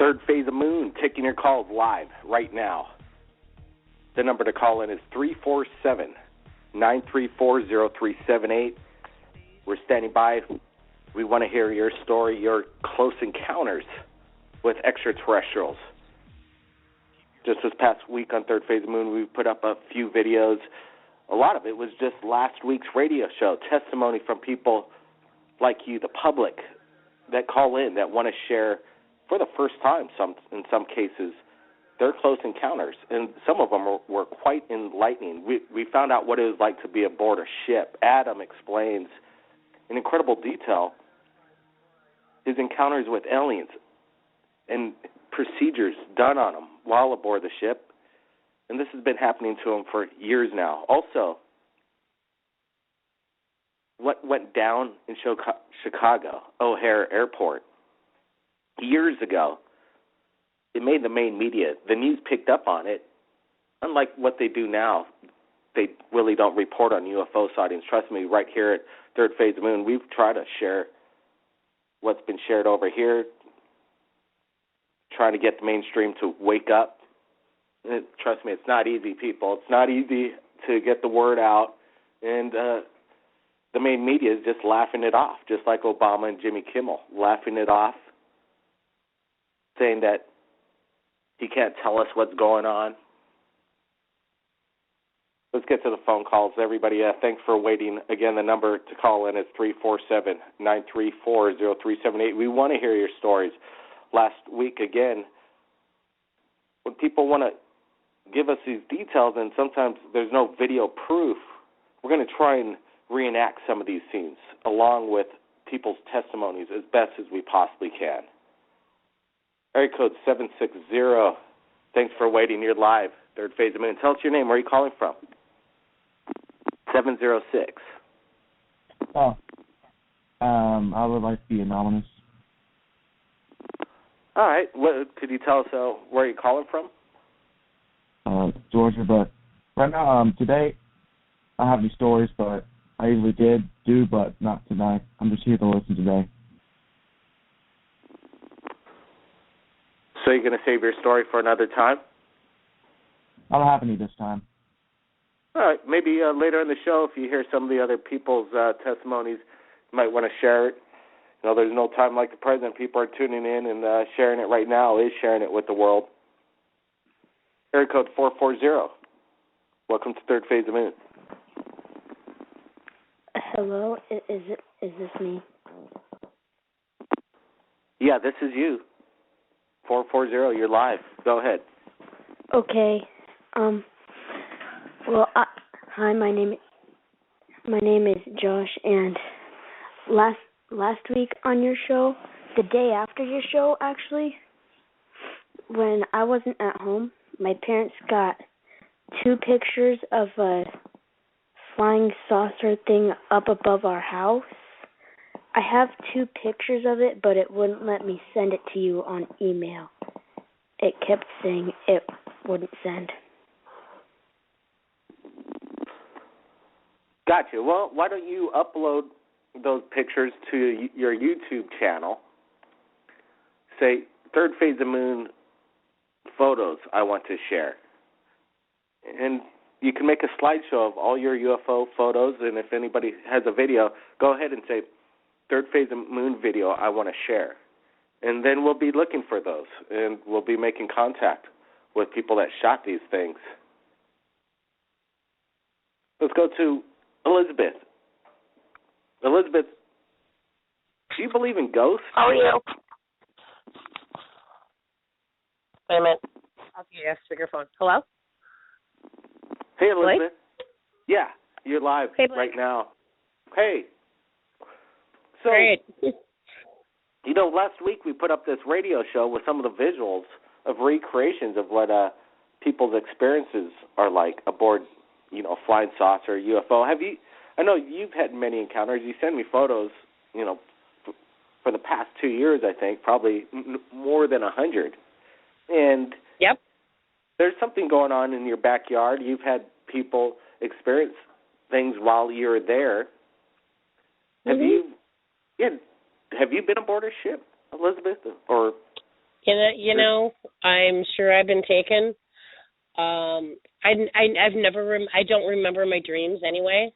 Third Phase of Moon, taking your calls live right now. The number to call in is 347-934-0378. We're standing by. We want to hear your story, your close encounters with extraterrestrials. Just this past week on Third Phase of Moon, we put up a few videos. A lot of it was just last week's radio show, testimony from people like you, the public, that call in, that want to share for the first time, in some cases, their close encounters. And some of them were quite enlightening. We found out what it was like to be aboard a ship. Adam explains in incredible detail his encounters with aliens and procedures done on him while aboard the ship. And this has been happening to him for years now. Also, what went down in Chicago, O'Hare Airport, years ago, it made the main media. The news picked up on it. Unlike what they do now, they really don't report on UFO sightings. Trust me, right here at Third Phase of Moon, we've tried to share what's been shared over here, trying to get the mainstream to wake up. Trust me, it's not easy, people. It's not easy to get the word out, and the main media is just laughing it off, just like Obama and Jimmy Kimmel, laughing it off, saying that he can't tell us what's going on. Let's get to the phone calls, everybody. Thanks for waiting. Again, the number to call in is 347-934-0378. We want to hear your stories. Last week, again, when people want to give us these details, and sometimes there's no video proof, we're going to try and reenact some of these scenes along with people's testimonies as best as we possibly can. Area code 760. Thanks for waiting. You're live. Third Phase of Moon. Tell us your name. Where are you calling from? 706. I would like to be anonymous. All right. Could you tell us where you're calling from? Georgia, but right now, today, I don't have any stories, but I usually do, but not tonight. I'm just here to listen today. So you're going to save your story for another time? I don't have any this time. All right. Maybe later in the show, if you hear some of the other people's testimonies, you might want to share it. You know, there's no time like the present. People are tuning in and sharing it right now, is sharing it with the world. Area code 440. Welcome to Third Phase of Moon. Hello, is this me? Yeah, this is you. 440, you're live. Go ahead. Okay. Well, hi. My name is Josh, and last week on your show, the day after your show, actually, when I wasn't at home, my parents got 2 pictures of a flying saucer thing up above our house. I have 2 pictures of it, but it wouldn't let me send it to you on email. It kept saying it wouldn't send. Gotcha. Well, why don't you upload those pictures to your YouTube channel? Say, Third Phase of Moon photos I want to share. And you can make a slideshow of all your UFO photos, and if anybody has a video, go ahead and say, Third Phase of Moon video I want to share. And then we'll be looking for those, and we'll be making contact with people that shot these things. Let's go to Elizabeth. Elizabeth, do you believe in ghosts? How are you? Wait a minute. Okay, speakerphone. Hello? Hey, Elizabeth. Blake? Yeah, you're live right now. Hey. So, great. You know, last week we put up this radio show with some of the visuals of recreations of what people's experiences are like aboard, you know, flying saucer, UFO. I know you've had many encounters. You send me photos, you know, for the past 2 years, I think, probably more than 100. And yep, there's something going on in your backyard. You've had people experience things while you're there. Mm-hmm. Have you been aboard a ship, Elizabeth? Or I'm sure I've been taken. I don't remember my dreams anyway.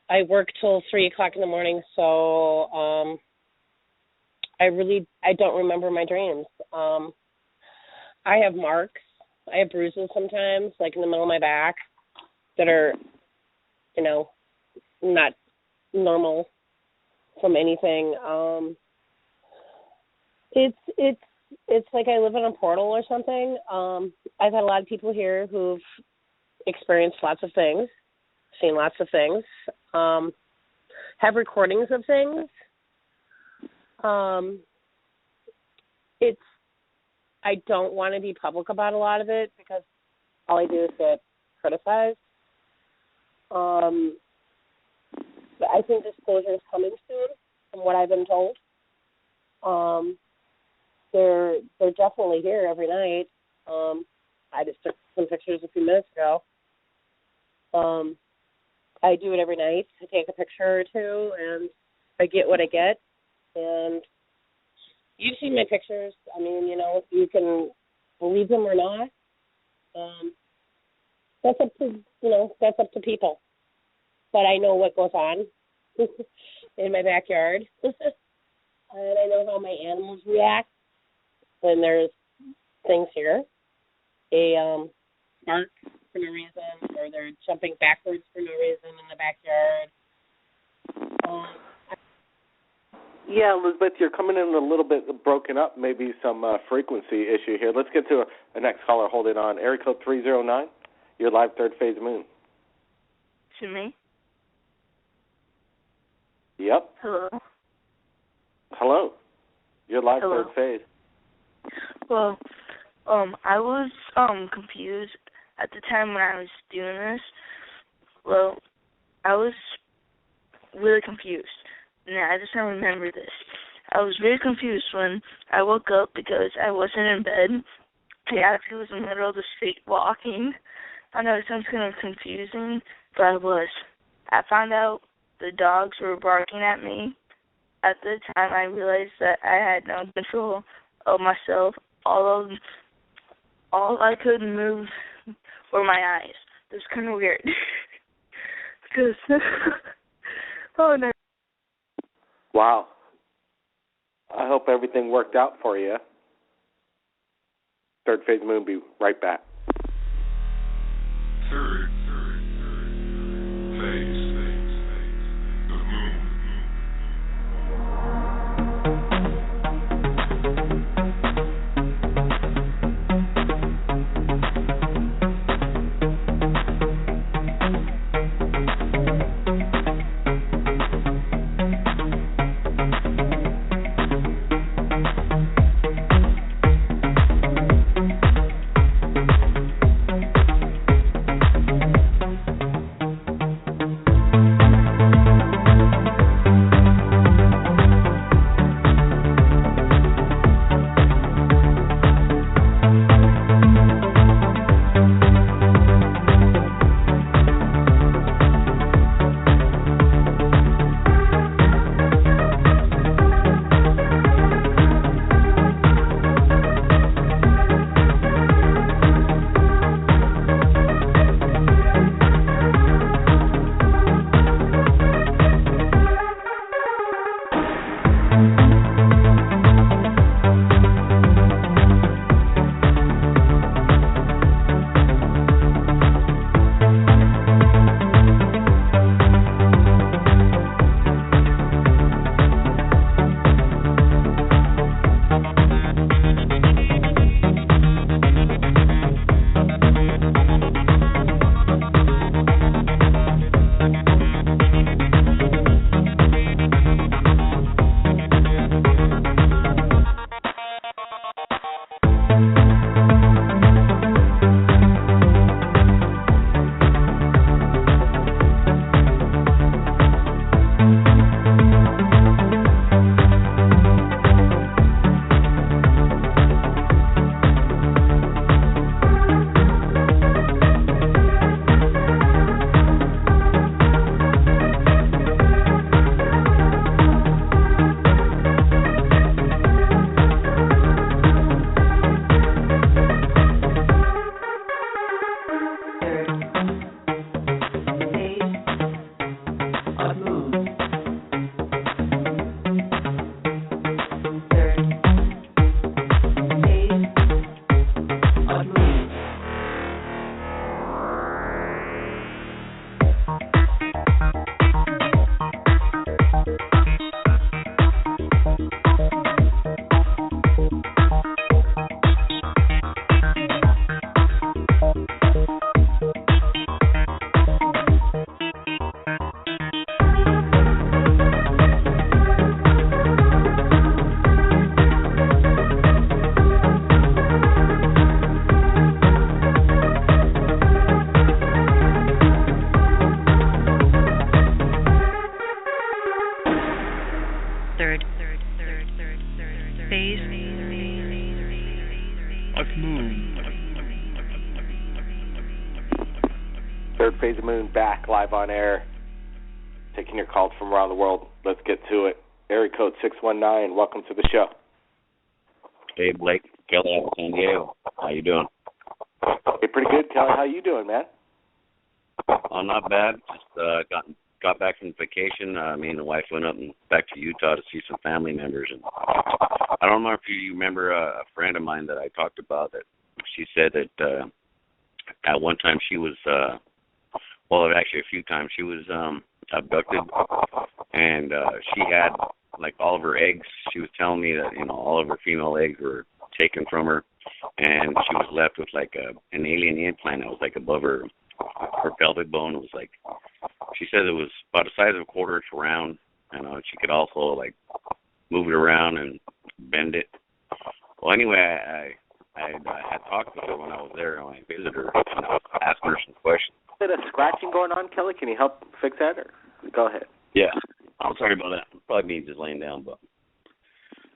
I work till 3:00 in the morning, so I don't remember my dreams. I have marks. I have bruises sometimes, like in the middle of my back, that are, not normal from anything. It's like I live in a portal or something. I've had a lot of people here who've experienced lots of things, seen lots of things, have recordings of things. I don't want to be public about a lot of it because all I do is get criticized. But I think disclosure is coming soon, from what I've been told. They're definitely here every night. I just took some pictures a few minutes ago. I do it every night. I take a picture or two, and I get what I get. And you've seen my pictures. I mean, you can believe them or not. That's up to people. But I know what goes on in my backyard, and I know how my animals react when there's things here. They bark for no reason, or they're jumping backwards for no reason in the backyard. Yeah, Elizabeth, you're coming in a little bit broken up, maybe some frequency issue here. Let's get to a next caller. Hold it on. Area code 309. You're live third phase moon. To me? Yep. Hello. Hello. You're live Hello. third phase. Well, I was confused at the time when I was doing this. Well, I was really confused. Now, I just don't remember this. I was very confused when I woke up because I wasn't in bed. I actually was in the middle of the street walking. I know it sounds kind of confusing, but I was. I found out the dogs were barking at me. At the time, I realized that I had no control of myself. All I could move were my eyes. It was kind of weird. Because, oh no. Wow. I hope everything worked out for you. Third phase moon, be right back. Third phase, the moon. Phase the Moon back live on air, taking your calls from around the world. Let's get to it. Area code 619. Welcome to the show. Hey, Blake. Kelly out of San Diego. How you doing? Hey, pretty good, Kelly. How you doing, man? Oh, not bad. Just got back from vacation. Me and the wife went up and back to Utah to see some family members. And I don't know if you remember a friend of mine that I talked about that she said that at one time she was, actually a few times she was abducted, and she had like all of her eggs. She was telling me that all of her female eggs were taken from her, and she was left with like an alien implant that was like above her pelvic bone. It was like, she said it was about the size of a quarter-inch round, and she could also like move it around and bend it. Well, anyway, I had talked to her when I was there, when I visited her, and I was asking her some questions. Is there a scratching going on, Kelly? Can you help fix that, or go ahead? Yeah, I'm sorry about that. Probably me just laying down, but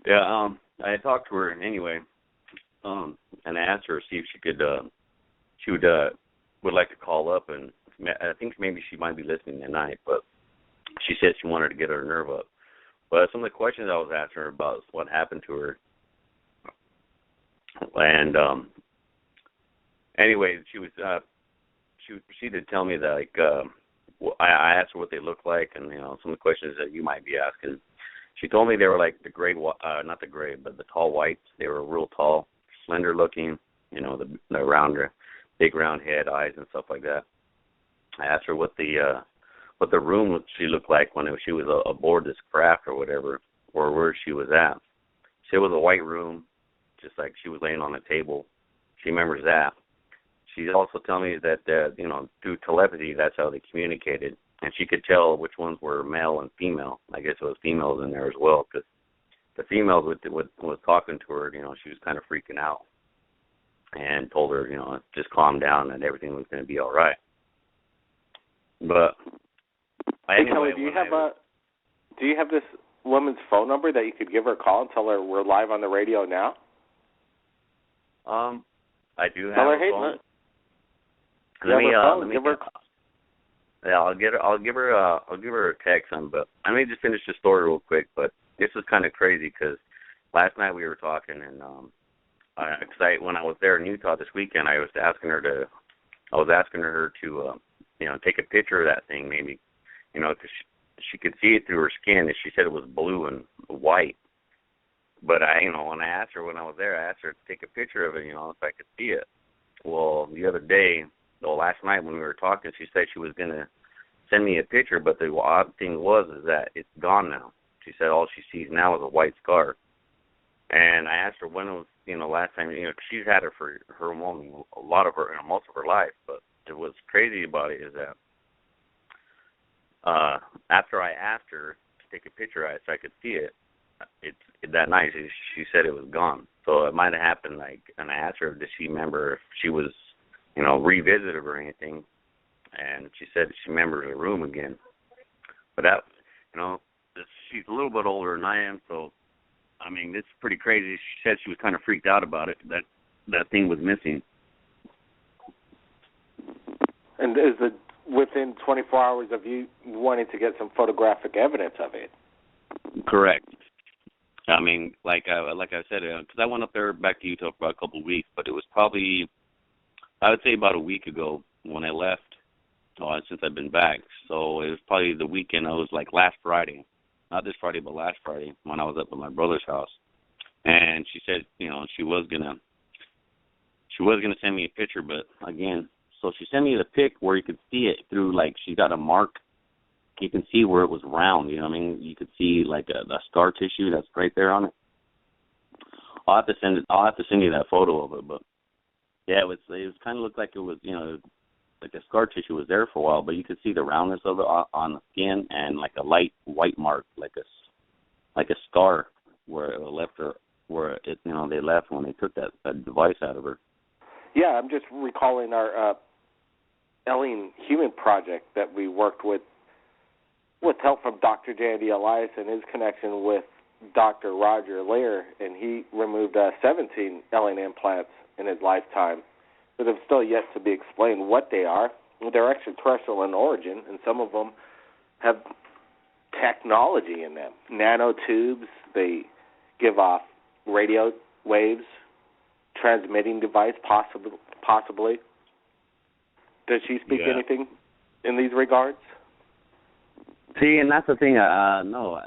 yeah, I had talked to her anyway, and I asked her to see if she could, would like to call up, and I think maybe she might be listening tonight, but she said she wanted to get her nerve up. But some of the questions I was asking her about is what happened to her. And anyway, she would proceed to tell me that, like, I asked her what they looked like, and some of the questions that you might be asking. She told me they were like not the gray, but the tall whites. They were real tall, slender looking. The round, big round head, eyes, and stuff like that. I asked her what the room she looked like when she was aboard this craft or whatever, or where she was at. She said it was a white room, just like she was laying on a table. She remembers that. She also told me that, through telepathy, that's how they communicated. And she could tell which ones were male and female. I guess it was females in there as well, because the females was talking to her, she was kind of freaking out and told her, just calm down and everything was going to be all right. But anyway, Kelly, do you have this woman's phone number that you could give her a call and tell her we're live on the radio now? I do have tell her, a hey, phone. I'll give her a text but let me just finish the story real quick. But this is kind of crazy because last night we were talking, and when I was there in Utah this weekend, I was asking her to take a picture of that thing, maybe, because she could see it through her skin, and she said it was blue and white. But when I asked her when I was there, I asked her to take a picture of it, if I could see it. Well, last night when we were talking, she said she was going to send me a picture, but the odd thing is that it's gone now. She said all she sees now is a white scar. And I asked her when it was, last time, she's had it for most of her life. But what's crazy about it is that after I asked her to take a picture of it so I could see it, that night she said it was gone. So it might have happened, and I asked her, did she remember if she was, revisited or anything, and she said she remembers the room again. But that, she's a little bit older than I am, so, it's pretty crazy. She said she was kind of freaked out about it, that thing was missing. And is it within 24 hours of you wanting to get some photographic evidence of it? Correct. Like I said, because I went up there back to Utah for about a couple of weeks, but it was probably, I would say about a week ago when I left, since I've been back. So it was probably the weekend. I was like last Friday, not this Friday, but last Friday when I was up at my brother's house. And she said, she was gonna send me a picture, but again, so she sent me the pic where you could see it through, like, she got a mark. You can see where it was round, You could see like the scar tissue that's right there on it. I'll have to send you that photo of it, but yeah, it was kind of looked like it was, like the scar tissue was there for a while, but you could see the roundness of it on the skin and like a light white mark, like a scar where it left her, where it, they left when they took that device out of her. Yeah, I'm just recalling our Alien Human project that we worked with help from Dr. Jandy Elias and his connection with Dr. Roger Lear, and he removed 17 alien implants in his lifetime. But it's still yet to be explained what they are. they're extraterrestrial in origin, and some of them have technology in them. Nanotubes, they give off radio waves, transmitting device, possibly. Does she speak anything in these regards? See, and that's the thing. No,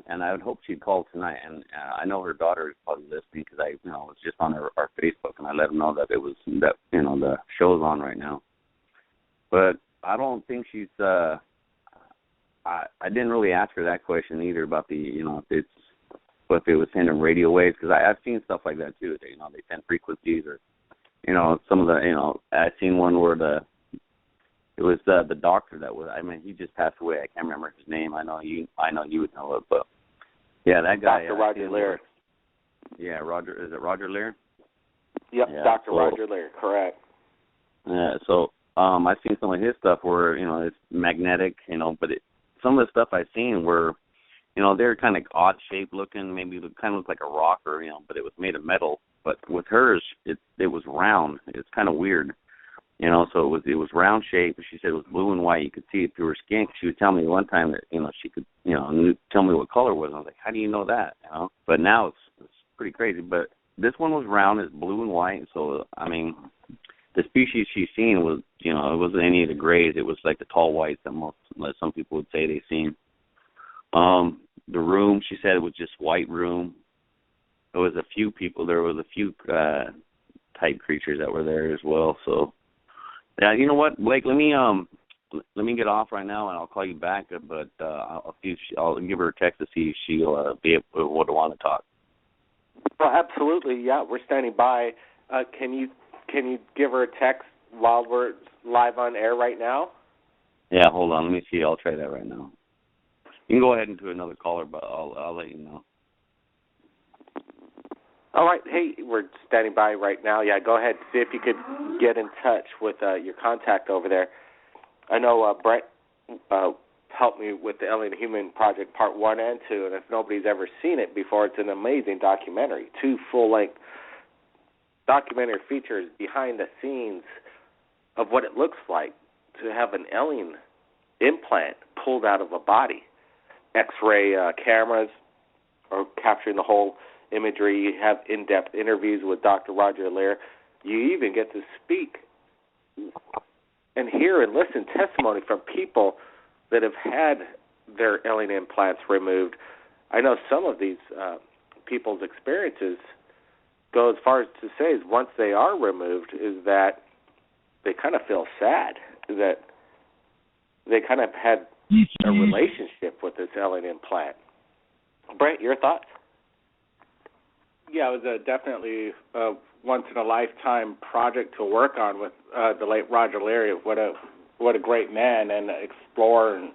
and I would hope she'd call tonight. And I know her daughter is probably listening because I, was just on our Facebook, and I let them know that it was that the show's on right now. But I don't think she's. I didn't really ask her that question either about the if it was sending radio waves, because I've seen stuff like that too. They send frequencies, or some of the I've seen one where it was the doctor that was. I mean, he just passed away. I can't remember his name. I know you would know it, but yeah, that guy. Dr. Roger Lear. Yeah, Roger. Is it Roger Lear? Yep, yeah, Dr. Roger Lear. Correct. Yeah. So I've seen some of his stuff where it's magnetic. But some of the stuff I've seen were, they're kind of odd shaped looking. Maybe it kind of looked like a rock, or but it was made of metal. But with hers, it was round. It's kind of weird. So it was round shape. She said it was blue and white. You could see it through her skin. She would tell me one time that she could tell me what color it was. I was like, how do you know that? But now it's pretty crazy. But this one was round. It's blue and white. So I mean, the species she's seen was it wasn't any of the grays. It was like the tall whites that some people would say they've seen. The room, she said, it was just white room. There was a few people. There was a few type creatures that were there as well. So. Yeah, you know what, Blake? Let me get off right now, and I'll call you back. But I'll give her a text to see if she'll be able to want to talk. Well, absolutely. Yeah, we're standing by. Can you give her a text while we're live on air right now? Yeah, hold on. Let me see. I'll try that right now. You can go ahead and do another caller, but I'll let you know. All right. Hey, we're standing by right now. Yeah, go ahead. See if you could get in touch with your contact over there. I know Brett helped me with the Alien Human Project Part 1 and 2, and if nobody's ever seen it before, it's an amazing documentary. 2 full-length documentary features behind the scenes of what it looks like to have an alien implant pulled out of a body. X-ray cameras are capturing the whole imagery. You have in-depth interviews with Dr. Roger Lear. You even get to speak and hear and listen testimony from people that have had their alien implants removed. I know some of these people's experiences go as far as to say is once they are removed is that they kind of feel sad that they kind of had a relationship with this alien implant. Brent, your thoughts? Yeah, it was definitely a once-in-a-lifetime project to work on with the late Roger Leary. What a great man and explorer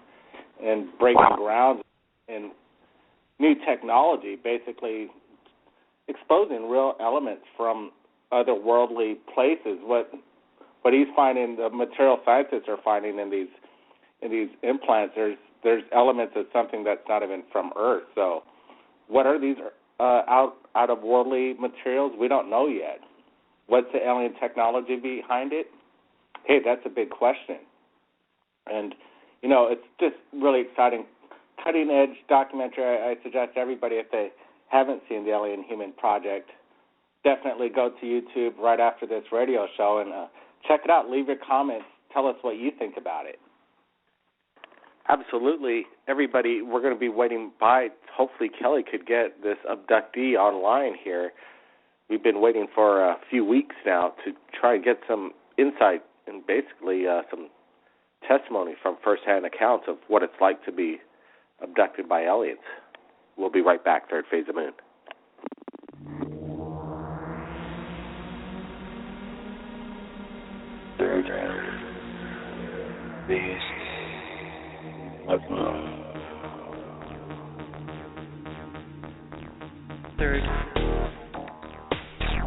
and breaking ground in new technology, basically exposing real elements from otherworldly places. What he's finding, the material scientists are finding in these implants, there's elements of something that's not even from Earth. So what are these out of worldly materials? We don't know yet. What's the alien technology behind it? Hey, that's a big question. And, it's just really exciting, cutting-edge documentary. I suggest everybody, if they haven't seen the Alien Human Project, definitely go to YouTube right after this radio show and check it out. Leave your comments. Tell us what you think about it. Absolutely. Everybody, we're going to be waiting by. Hopefully Kelly could get this abductee online here. We've been waiting for a few weeks now to try and get some insight and basically some testimony from firsthand accounts of what it's like to be abducted by aliens. We'll be right back, Third Phase of Moon. Third Phase of Moon. Third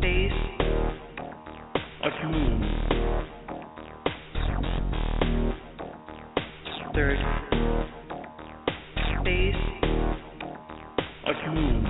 Phase of Moon. Third Phase of Moon.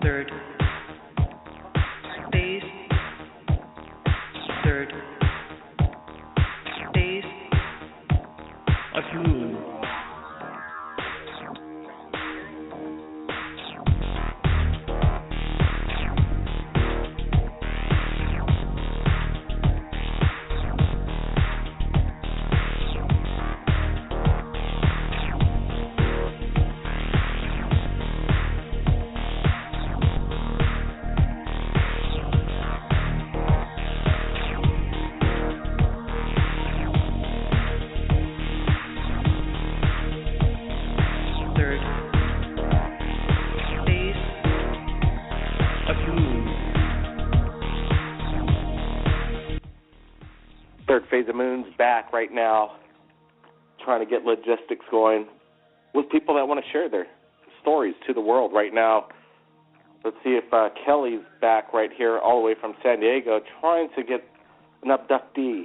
third base, third base, Afternoon. third base, Afternoon. Third phase of Moon's back right now, trying to get logistics going with people that want to share their stories to the world right now. Let's see if Kelly's back right here all the way from San Diego, trying to get an abductee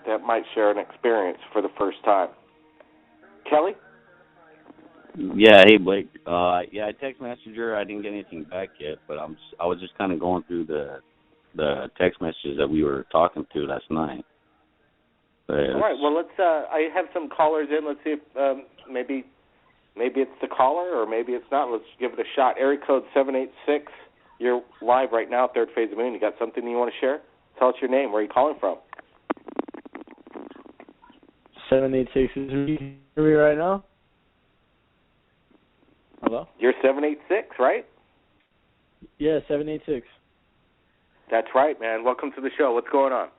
that might share an experience for the first time. Kelly? Yeah, hey Blake. Yeah, I text messenger. I didn't get anything back yet, but I was just kind of going through the text messages that we were talking to last night. But All right, well, let's. I have some callers in. Let's see if maybe it's the caller or maybe it's not. Let's give it a shot. Area code 786. You're live right now, Third Phase of Moon. You got something you want to share? Tell us your name. Where are you calling from? 786 is me right now. Hello? You're 786, right? Yeah, 786. That's right, man. Welcome to the show. What's going on?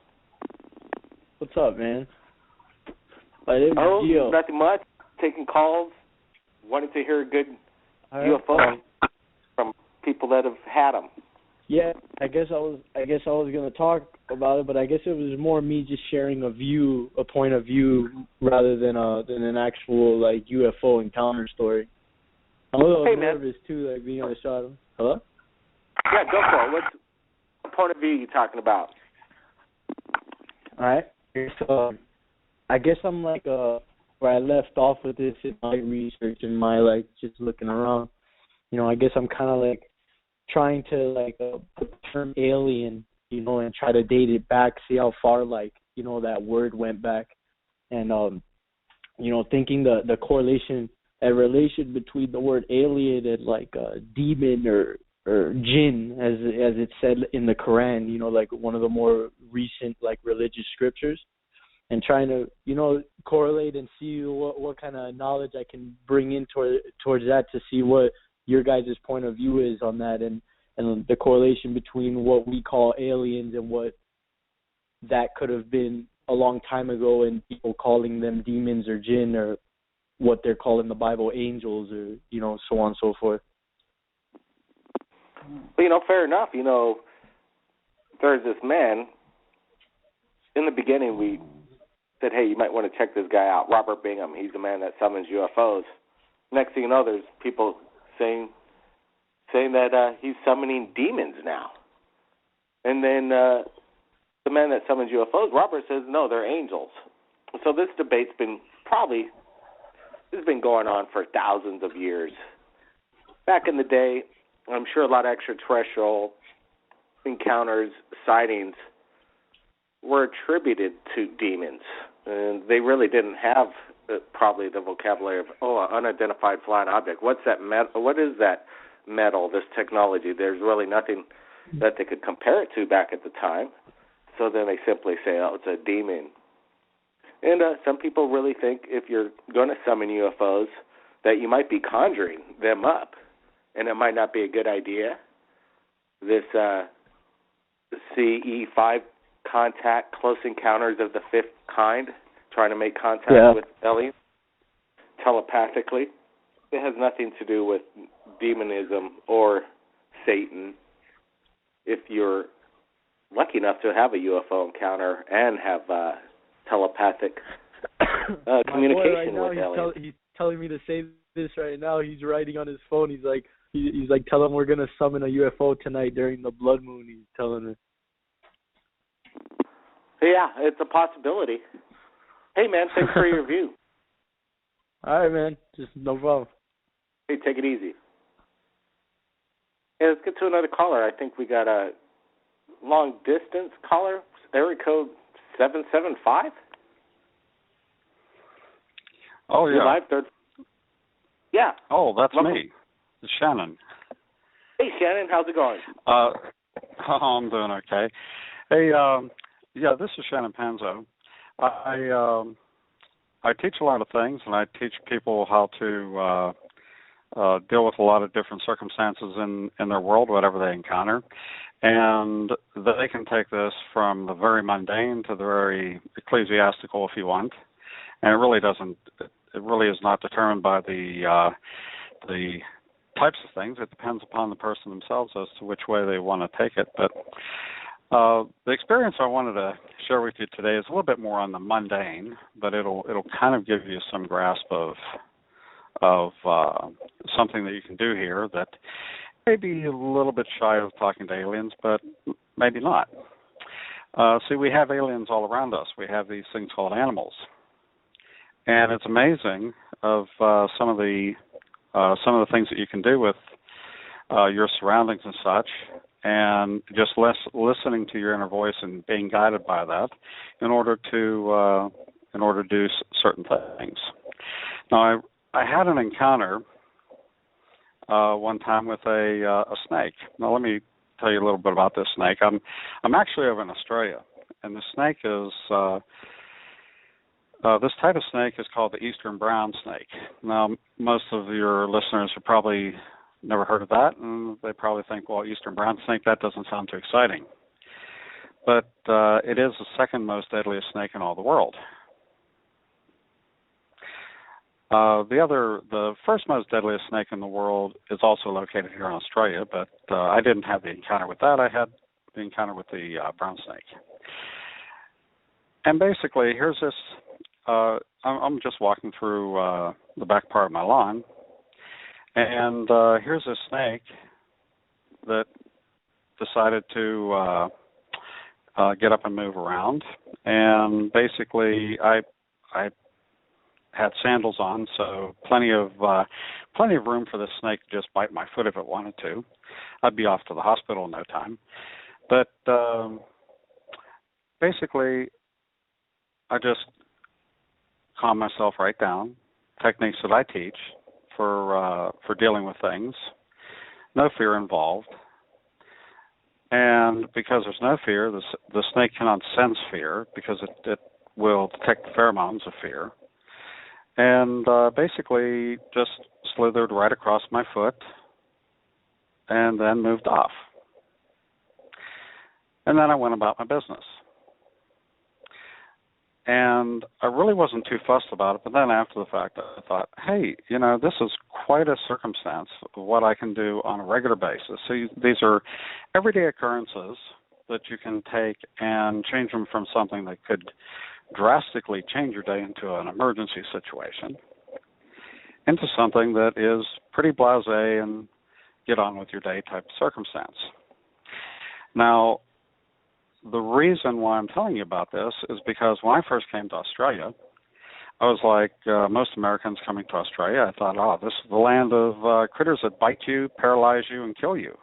What's up, man? Gio. Nothing much. Taking calls. Wanted to hear a good UFO from people that have had them. Yeah, I guess I was going to talk about it, but I guess it was more me just sharing a point of view, rather than an actual like UFO encounter story. I'm a little nervous too, like being on the shot. Hello? Yeah, go for it. What point of view are you talking about? All right. So I guess I'm like where I left off with this in my research and my like just looking around. You know, I guess I'm kind of like trying to like put the term alien, you know, and try to date it back, see how far like, you know, that word went back, and you know, thinking the correlation and relation between the word alien and like demon or jinn, as it's said in the Quran, you know, like one of the more recent like religious scriptures, and trying to, you know, correlate and see what kind of knowledge I can bring in towards that, to see what your guys' point of view is on that, and the correlation between what we call aliens and what that could have been a long time ago, and people calling them demons or jinn, or what they're calling in the Bible angels, or, you know, so on and so forth. Well, you know, fair enough. You know, there's this man. In the beginning, we said, hey, you might want to check this guy out, Robert Bingham. He's the man that summons UFOs. Next thing you know, there's people saying that he's summoning demons now. And then the man that summons UFOs, Robert, says, no, they're angels. So this debate's been going on for thousands of years. Back in the day, I'm sure a lot of extraterrestrial encounters, sightings, were attributed to demons. And they really didn't have probably the vocabulary of, unidentified flying object. What's that what is that metal, this technology? There's really nothing that they could compare it to back at the time. So then they simply say, oh, it's a demon. And some people really think if you're going to summon UFOs that you might be conjuring them up, and it might not be a good idea. This CE5 contact, close encounters of the fifth kind, trying to make contact with aliens telepathically. It has nothing to do with demonism or Satan. If you're lucky enough to have a UFO encounter and have telepathic communication with aliens. He's telling me to say this right now. He's writing on his phone. He's like, tell him we're gonna summon a UFO tonight during the blood moon. He's telling me. Yeah, it's a possibility. Hey, man, thanks for your review. All right, man. Just no problem. Hey, take it easy. Hey, let's get to another caller. I think we got a long distance caller, area code 775. Oh, yeah. You're live, third. Yeah. Oh, that's Welcome. me. It's Shannon. Hey, Shannon, how's it going? I'm doing okay. Hey, yeah, this is Shannon Panzo. I teach a lot of things, and I teach people how to deal with a lot of different circumstances in their world, whatever they encounter. And they can take this from the very mundane to the very ecclesiastical if you want. And it really is not determined by the types of things. It depends upon the person themselves as to which way they want to take it. But the experience I wanted to share with you today is a little bit more on the mundane, but it'll kind of give you some grasp of something that you can do here that may be a little bit shy of talking to aliens, but maybe not. See, we have aliens all around us. We have these things called animals, and it's amazing of some of the things that you can do with your surroundings and such, and just listening to your inner voice and being guided by that in order to do certain things. Now, I had an encounter one time with a snake. Now, let me tell you a little bit about this snake. I'm actually over in Australia, and the snake is this type of snake is called the eastern brown snake. Now, most of your listeners have probably never heard of that, and they probably think, well, eastern brown snake, that doesn't sound too exciting. But it is the second most deadliest snake in all the world. The first most deadliest snake in the world is also located here in Australia, but I didn't have the encounter with that. I had the encounter with the brown snake. And basically, here's this, I'm just walking through the back part of my lawn, and here's this snake that decided to get up and move around. And basically, I had sandals on, so plenty of room for this snake to just bite my foot if it wanted to. I'd be off to the hospital in no time. But basically, I just calm myself right down. Techniques that I teach for dealing with things. No fear involved. And because there's no fear, the snake cannot sense fear because it will detect the pheromones of fear. And basically just slithered right across my foot and then moved off. And then I went about my business. And I really wasn't too fussed about it, but then after the fact, I thought, hey, this is quite a circumstance of what I can do on a regular basis. So these are everyday occurrences that you can take and change them from something that could drastically change your day into an emergency situation into something that is pretty blasé and get on with your day type of circumstance. Now, the reason why I'm telling you about this is because when I first came to Australia, I was like most Americans coming to Australia. I thought, this is the land of critters that bite you, paralyze you, and kill you.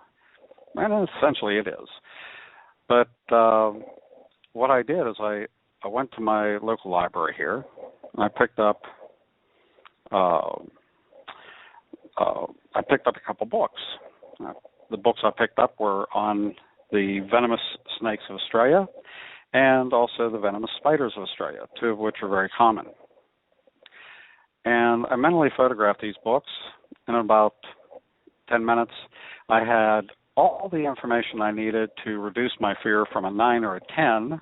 And essentially it is. But what I did is I went to my local library here, and I picked up a couple books. The books I picked up were on the venomous snakes of Australia and also the venomous spiders of Australia, two of which are very common. And I mentally photographed these books. In about 10 minutes, I had all the information I needed to reduce my fear from a 9 or a 10,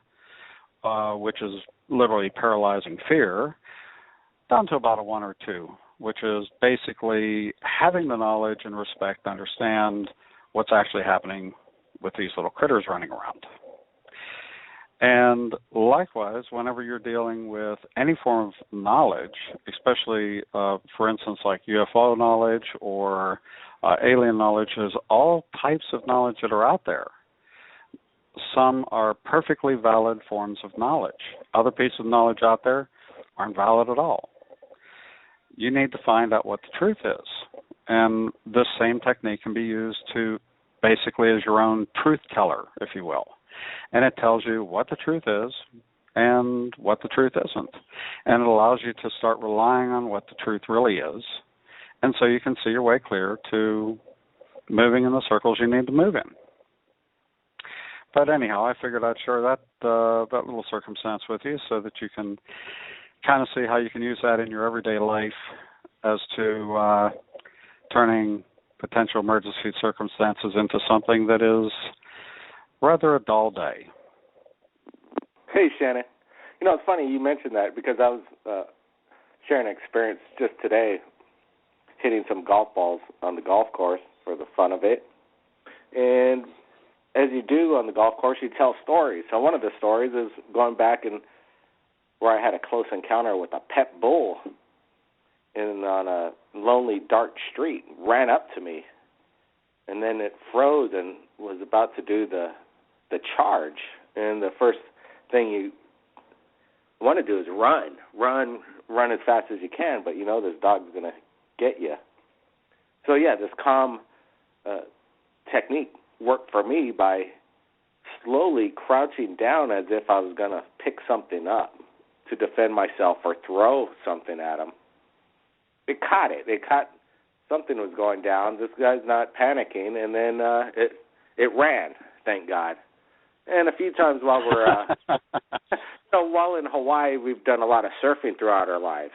which is literally paralyzing fear, down to about a 1 or 2, which is basically having the knowledge and respect to understand what's actually happening with these little critters running around. And likewise, whenever you're dealing with any form of knowledge, especially, for instance, like UFO knowledge or alien knowledge, there's all types of knowledge that are out there. Some are perfectly valid forms of knowledge. Other pieces of knowledge out there aren't valid at all. You need to find out what the truth is. And this same technique can be used to basically is your own truth teller, if you will. And it tells you what the truth is and what the truth isn't. And it allows you to start relying on what the truth really is. And so you can see your way clear to moving in the circles you need to move in. But anyhow, I figured I'd share that little circumstance with you so that you can kind of see how you can use that in your everyday life as to turning potential emergency circumstances into something that is rather a dull day. Hey, Shannon. You know, it's funny you mentioned that because I was sharing an experience just today hitting some golf balls on the golf course for the fun of it. And as you do on the golf course, you tell stories. So one of the stories is going back and where I had a close encounter with a pet bull on a lonely, dark street, ran up to me, and then it froze and was about to do the charge. And the first thing you want to do is run as fast as you can, but you know this dog's going to get you. So yeah, this calm technique worked for me by slowly crouching down as if I was going to pick something up to defend myself or throw something at him. It caught it. It caught something was going down. This guy's not panicking, and then it ran, thank God. And a few times while we're while in Hawaii, we've done a lot of surfing throughout our lives.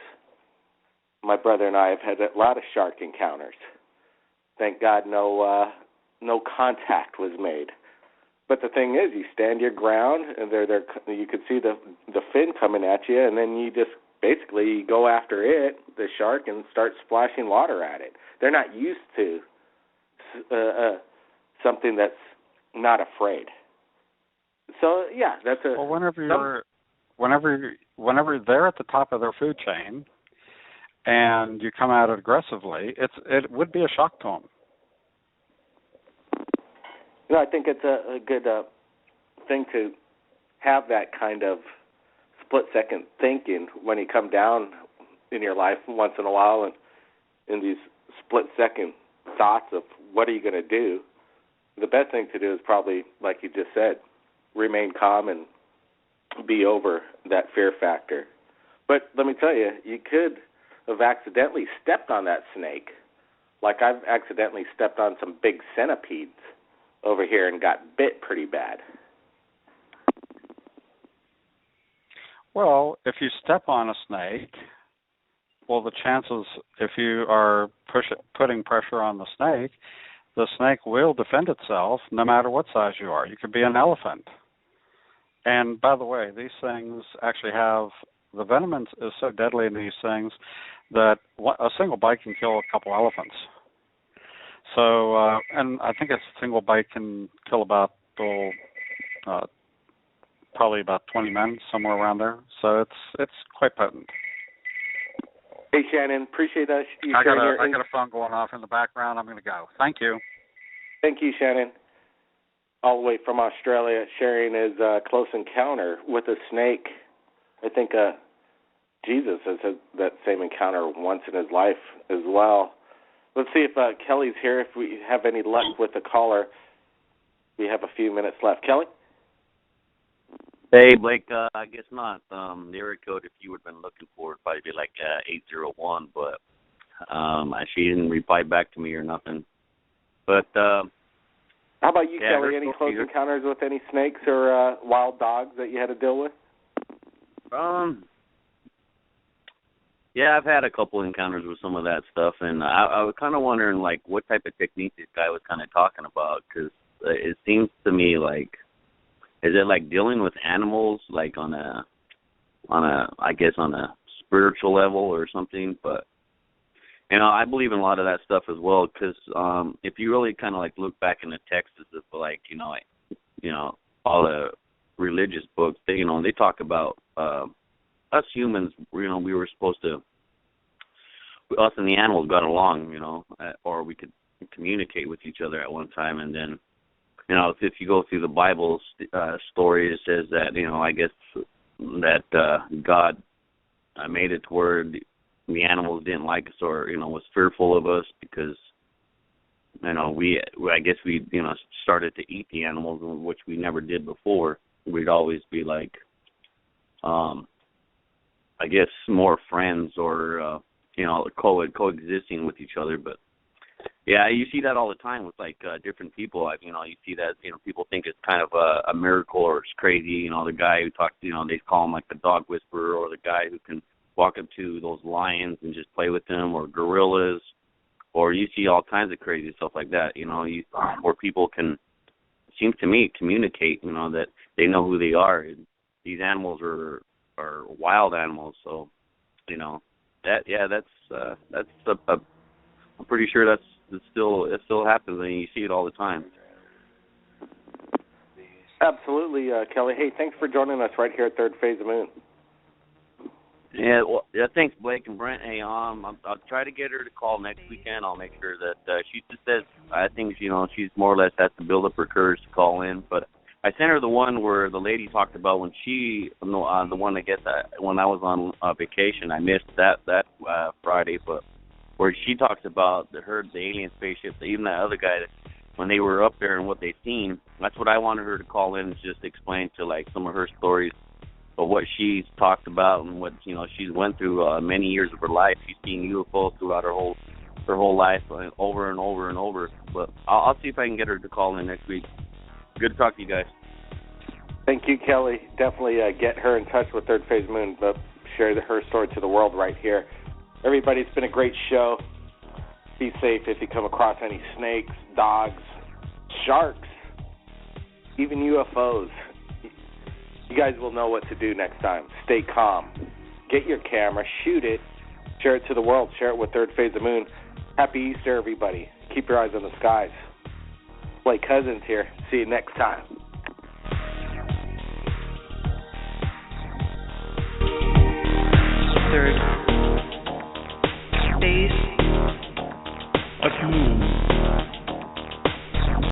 My brother and I have had a lot of shark encounters. Thank God no contact was made. But the thing is, you stand your ground, and you could see the fin coming at you, and then you just basically go after it, the shark, and start splashing water at it. They're not used to something that's not afraid. So yeah, that's a. Well, whenever they're at the top of their food chain, and you come at it aggressively, it would be a shock to them. You know, I think it's a good thing to have that kind of split-second thinking when you come down in your life once in a while, and in these split-second thoughts of what are you going to do. The best thing to do is probably, like you just said, remain calm and be over that fear factor. But let me tell you, you could have accidentally stepped on that snake, like I've accidentally stepped on some big centipedes over here and got bit pretty bad. Well, if you step on a snake, well, the chances, if you are putting pressure on the snake will defend itself no matter what size you are. You could be an elephant. And by the way, these things actually have, the venom is so deadly in these things that a single bite can kill a couple elephants. So, and I think a single bite can kill about probably about 20 men, somewhere around there. So it's quite potent. Hey, Shannon, appreciate that. I got a phone going off in the background. I'm going to go. Thank you. Thank you, Shannon. All the way from Australia, sharing his close encounter with a snake. I think Jesus has had that same encounter once in his life as well. Let's see if Kelly's here, if we have any luck with the caller. We have a few minutes left. Kelly? Hey, Blake, I guess not. The area code, if you would have been looking for, would probably be like 801, but she didn't reply back to me or nothing. But how about you, Kelly? Any close encounters with any snakes or wild dogs that you had to deal with? Yeah, I've had a couple encounters with some of that stuff, and I was kind of wondering, like, what type of technique this guy was kind of talking about, because it seems to me like, is it like dealing with animals, like on a spiritual level or something? But you know, I believe in a lot of that stuff as well, because if you really kind of like look back in the texts of like all the religious books, they talk about us humans. You know, we were supposed to, us and the animals got along, or we could communicate with each other at one time, and then. If you go through the Bible story, it says that, I guess that God made it to where the animals didn't like us or, was fearful of us because I guess we started to eat the animals, which we never did before. We'd always be like, I guess more friends or coexisting with each other. But yeah, you see that all the time with like different people. You see that people think it's kind of a miracle or it's crazy. The guy who talks, they call him like the dog whisperer, or the guy who can walk up to those lions and just play with them, or gorillas, or you see all kinds of crazy stuff like that. Where people can, it seems to me, communicate. That they know who they are. And these animals are wild animals, so I'm pretty sure it still happens, and you see it all the time. Absolutely, Kelly. Hey, thanks for joining us right here at Third Phase of Moon. Yeah, thanks, Blake and Brent. Hey, I'll try to get her to call next weekend. I'll make sure that she just says, I think she's more or less has to build up her courage to call in, but I sent her the one where the lady talked about when the one when I was on vacation. I missed that Friday, but where she talks about the alien spaceship, even that other guy, when they were up there and what they seen. That's what I wanted her to call in and just explain to like some of her stories of what she's talked about and what she's went through many years of her life. She's seen UFOs throughout her whole life, over and over and over. But I'll see if I can get her to call in next week. Good to talk to you guys. Thank you, Kelly. Definitely get her in touch with Third Phase Moon, but share her story to the world right here. Everybody, it's been a great show. Be safe if you come across any snakes, dogs, sharks, even UFOs. You guys will know what to do next time. Stay calm. Get your camera, shoot it, share it to the world, share it with Third Phase of Moon. Happy Easter, everybody. Keep your eyes on the skies. Blake Cousins here. See you next time. Third Phase of Moon.